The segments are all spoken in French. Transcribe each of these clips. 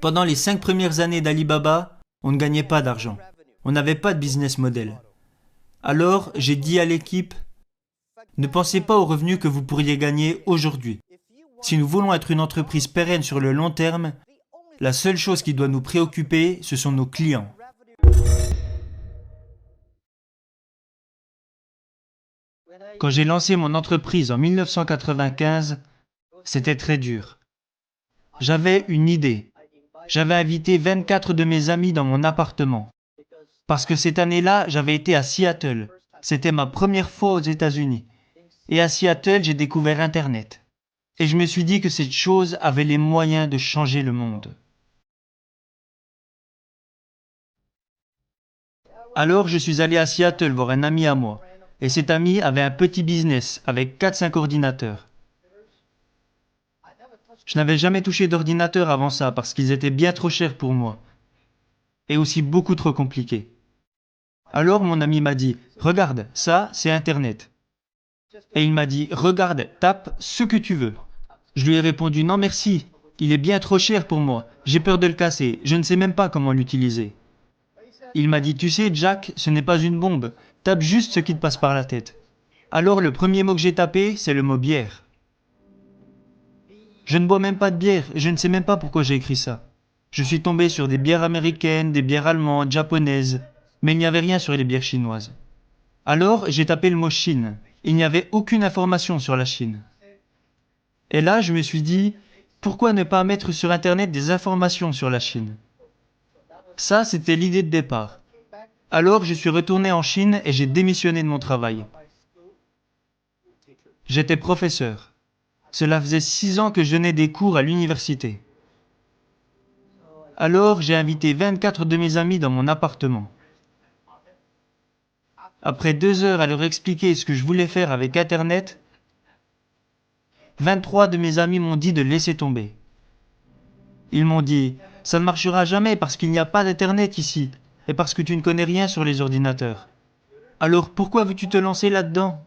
Pendant les 5 premières années d'Alibaba, on ne gagnait pas d'argent. On n'avait pas de business model. Alors, j'ai dit à l'équipe, ne pensez pas aux revenus que vous pourriez gagner aujourd'hui. Si nous voulons être une entreprise pérenne sur le long terme, la seule chose qui doit nous préoccuper, ce sont nos clients. Quand j'ai lancé mon entreprise en 1995, c'était très dur. J'avais une idée. J'avais invité 24 de mes amis dans mon appartement. Parce que cette année-là, j'avais été à Seattle. C'était ma première fois aux États-Unis. Et à Seattle, j'ai découvert Internet. Et je me suis dit que cette chose avait les moyens de changer le monde. Alors, je suis allé à Seattle voir un ami à moi. Et cet ami avait un petit business avec 4-5 ordinateurs. Je n'avais jamais touché d'ordinateur avant ça parce qu'ils étaient bien trop chers pour moi. Et aussi beaucoup trop compliqués. Alors mon ami m'a dit, regarde, ça c'est Internet. Et il m'a dit, regarde, tape ce que tu veux. Je lui ai répondu, non merci, il est bien trop cher pour moi, j'ai peur de le casser, je ne sais même pas comment l'utiliser. Il m'a dit, tu sais Jack, ce n'est pas une bombe, tape juste ce qui te passe par la tête. Alors le premier mot que j'ai tapé, c'est le mot bière. Je ne bois même pas de bière, et je ne sais même pas pourquoi j'ai écrit ça. Je suis tombé sur des bières américaines, des bières allemandes, japonaises, mais il n'y avait rien sur les bières chinoises. Alors j'ai tapé le mot Chine. Il n'y avait aucune information sur la Chine. Et là je me suis dit, pourquoi ne pas mettre sur Internet des informations sur la Chine? Ça c'était l'idée de départ. Alors je suis retourné en Chine et j'ai démissionné de mon travail. J'étais professeur. Cela faisait 6 ans que je donnais des cours à l'université. Alors j'ai invité 24 de mes amis dans mon appartement. Après 2 heures à leur expliquer ce que je voulais faire avec Internet, 23 de mes amis m'ont dit de laisser tomber. Ils m'ont dit, ça ne marchera jamais parce qu'il n'y a pas d'Internet ici, et parce que tu ne connais rien sur les ordinateurs. Alors pourquoi veux-tu te lancer là-dedans?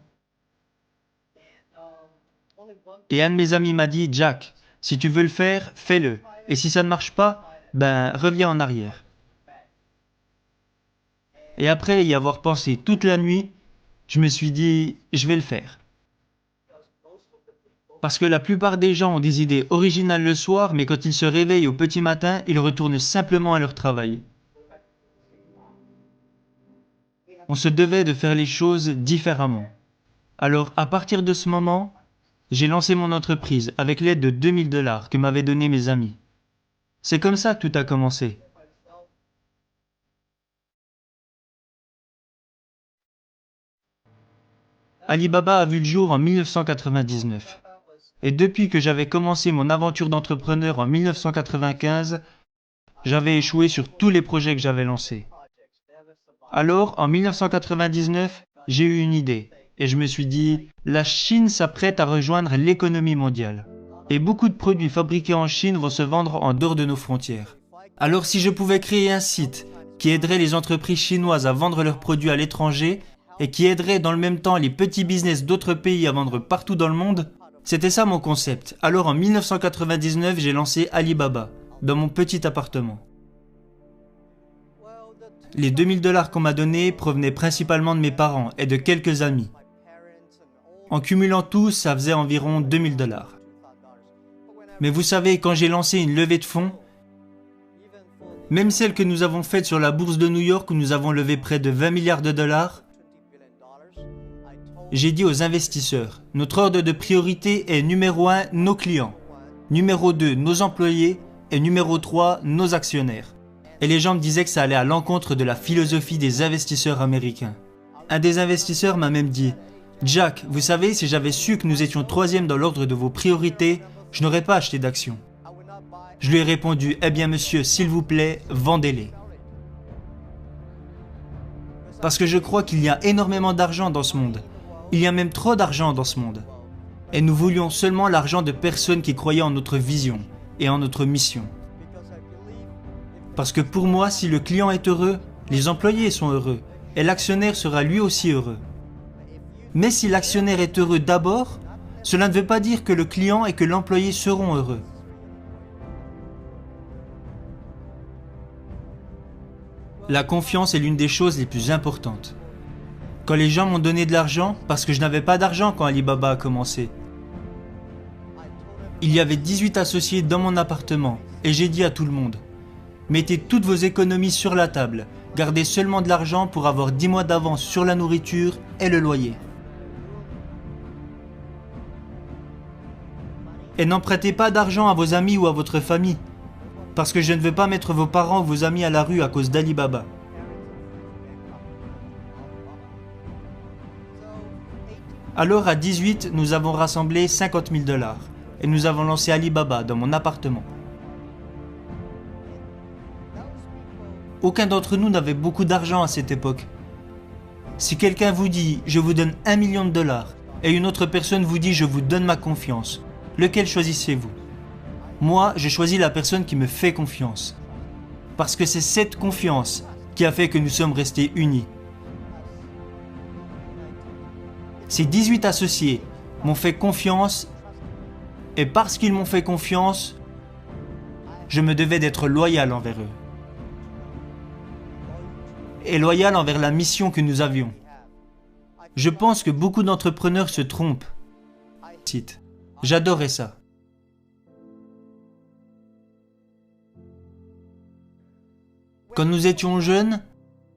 Et un de mes amis m'a dit, Jack, si tu veux le faire, fais-le. Et si ça ne marche pas, ben reviens en arrière. Et après y avoir pensé toute la nuit, je me suis dit, je vais le faire. Parce que la plupart des gens ont des idées originales le soir, mais quand ils se réveillent au petit matin, ils retournent simplement à leur travail. On se devait de faire les choses différemment. Alors, à partir de ce moment, j'ai lancé mon entreprise avec l'aide de 2000 $ que m'avaient donné mes amis. C'est comme ça que tout a commencé. Alibaba a vu le jour en 1999. Et depuis que j'avais commencé mon aventure d'entrepreneur en 1995, j'avais échoué sur tous les projets que j'avais lancés. Alors, en 1999, j'ai eu une idée. Et je me suis dit, la Chine s'apprête à rejoindre l'économie mondiale. Et beaucoup de produits fabriqués en Chine vont se vendre en dehors de nos frontières. Alors si je pouvais créer un site qui aiderait les entreprises chinoises à vendre leurs produits à l'étranger et qui aiderait dans le même temps les petits business d'autres pays à vendre partout dans le monde, c'était ça mon concept. Alors en 1999, j'ai lancé Alibaba, dans mon petit appartement. Les 2000 $ qu'on m'a donnés provenaient principalement de mes parents et de quelques amis. En cumulant tout, ça faisait environ 2000 $. Mais vous savez, quand j'ai lancé une levée de fonds, même celle que nous avons faite sur la bourse de New York où nous avons levé près de 20 milliards de dollars, j'ai dit aux investisseurs, notre ordre de priorité est numéro 1, nos clients, numéro 2, nos employés et numéro 3, nos actionnaires. Et les gens me disaient que ça allait à l'encontre de la philosophie des investisseurs américains. Un des investisseurs m'a même dit, Jack, vous savez, si j'avais su que nous étions 3e dans l'ordre de vos priorités, je n'aurais pas acheté d'actions. Je lui ai répondu, eh bien monsieur, s'il vous plaît, vendez-les. Parce que je crois qu'il y a énormément d'argent dans ce monde. Il y a même trop d'argent dans ce monde. Et nous voulions seulement l'argent de personnes qui croyaient en notre vision et en notre mission. Parce que pour moi, si le client est heureux, les employés sont heureux, et l'actionnaire sera lui aussi heureux. Mais si l'actionnaire est heureux d'abord, cela ne veut pas dire que le client et que l'employé seront heureux. La confiance est l'une des choses les plus importantes. Quand les gens m'ont donné de l'argent, parce que je n'avais pas d'argent quand Alibaba a commencé, il y avait 18 associés dans mon appartement et j'ai dit à tout le monde: mettez toutes vos économies sur la table, gardez seulement de l'argent pour avoir 10 mois d'avance sur la nourriture et le loyer. Et n'empruntez pas d'argent à vos amis ou à votre famille, parce que je ne veux pas mettre vos parents ou vos amis à la rue à cause d'Alibaba. Alors à 18, nous avons rassemblé 50 000 $ et nous avons lancé Alibaba dans mon appartement. Aucun d'entre nous n'avait beaucoup d'argent à cette époque. Si quelqu'un vous dit « je vous donne 1 million de $ » et une autre personne vous dit « je vous donne ma confiance », lequel choisissez-vous? Moi, je choisis la personne qui me fait confiance. Parce que c'est cette confiance qui a fait que nous sommes restés unis. Ces 18 associés m'ont fait confiance et parce qu'ils m'ont fait confiance, je me devais d'être loyal envers eux. Et loyal envers la mission que nous avions. Je pense que beaucoup d'entrepreneurs se trompent. J'adorais ça. Quand nous étions jeunes,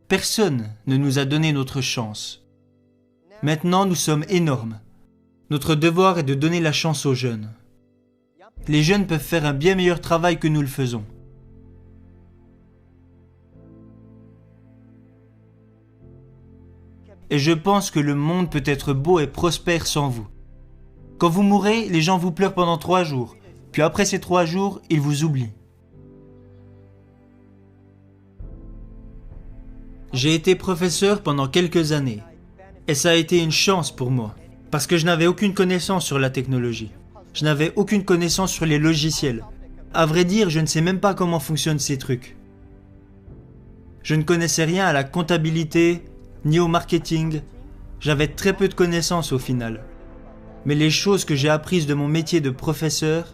personne ne nous a donné notre chance. Maintenant, nous sommes énormes. Notre devoir est de donner la chance aux jeunes. Les jeunes peuvent faire un bien meilleur travail que nous le faisons. Et je pense que le monde peut être beau et prospère sans vous. Quand vous mourrez, les gens vous pleurent pendant 3 jours. Puis après ces 3 jours, ils vous oublient. J'ai été professeur pendant quelques années. Et ça a été une chance pour moi. Parce que je n'avais aucune connaissance sur la technologie. Je n'avais aucune connaissance sur les logiciels. À vrai dire, je ne sais même pas comment fonctionnent ces trucs. Je ne connaissais rien à la comptabilité, ni au marketing. J'avais très peu de connaissances au final. Mais les choses que j'ai apprises de mon métier de professeur,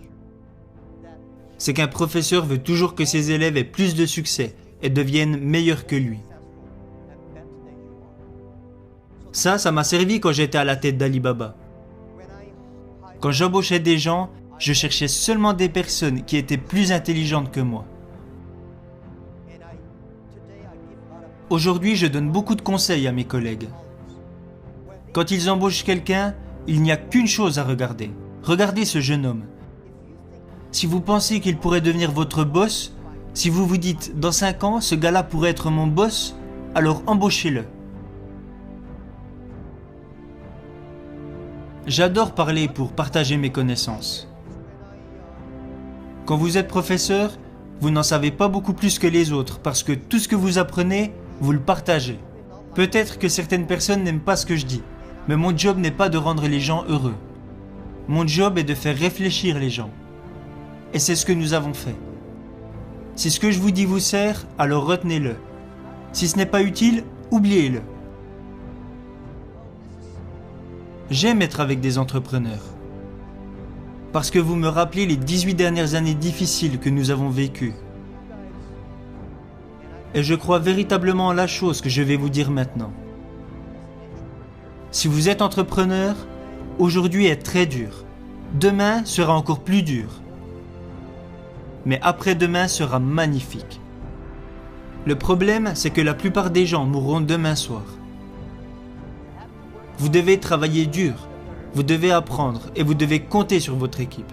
c'est qu'un professeur veut toujours que ses élèves aient plus de succès et deviennent meilleurs que lui. Ça m'a servi quand j'étais à la tête d'Alibaba. Quand j'embauchais des gens, je cherchais seulement des personnes qui étaient plus intelligentes que moi. Aujourd'hui, je donne beaucoup de conseils à mes collègues. Quand ils embauchent quelqu'un, il n'y a qu'une chose à regarder. Regardez ce jeune homme. Si vous pensez qu'il pourrait devenir votre boss, si vous vous dites « dans 5 ans, ce gars-là pourrait être mon boss », alors embauchez-le. J'adore parler pour partager mes connaissances. Quand vous êtes professeur, vous n'en savez pas beaucoup plus que les autres parce que tout ce que vous apprenez, vous le partagez. Peut-être que certaines personnes n'aiment pas ce que je dis, mais mon job n'est pas de rendre les gens heureux. Mon job est de faire réfléchir les gens. Et c'est ce que nous avons fait. Si ce que je vous dis vous sert, alors retenez-le. Si ce n'est pas utile, oubliez-le. J'aime être avec des entrepreneurs. Parce que vous me rappelez les 18 dernières années difficiles que nous avons vécues. Et je crois véritablement en la chose que je vais vous dire maintenant. Si vous êtes entrepreneur, aujourd'hui est très dur. Demain sera encore plus dur. Mais après-demain sera magnifique. Le problème, c'est que la plupart des gens mourront demain soir. Vous devez travailler dur, vous devez apprendre et vous devez compter sur votre équipe.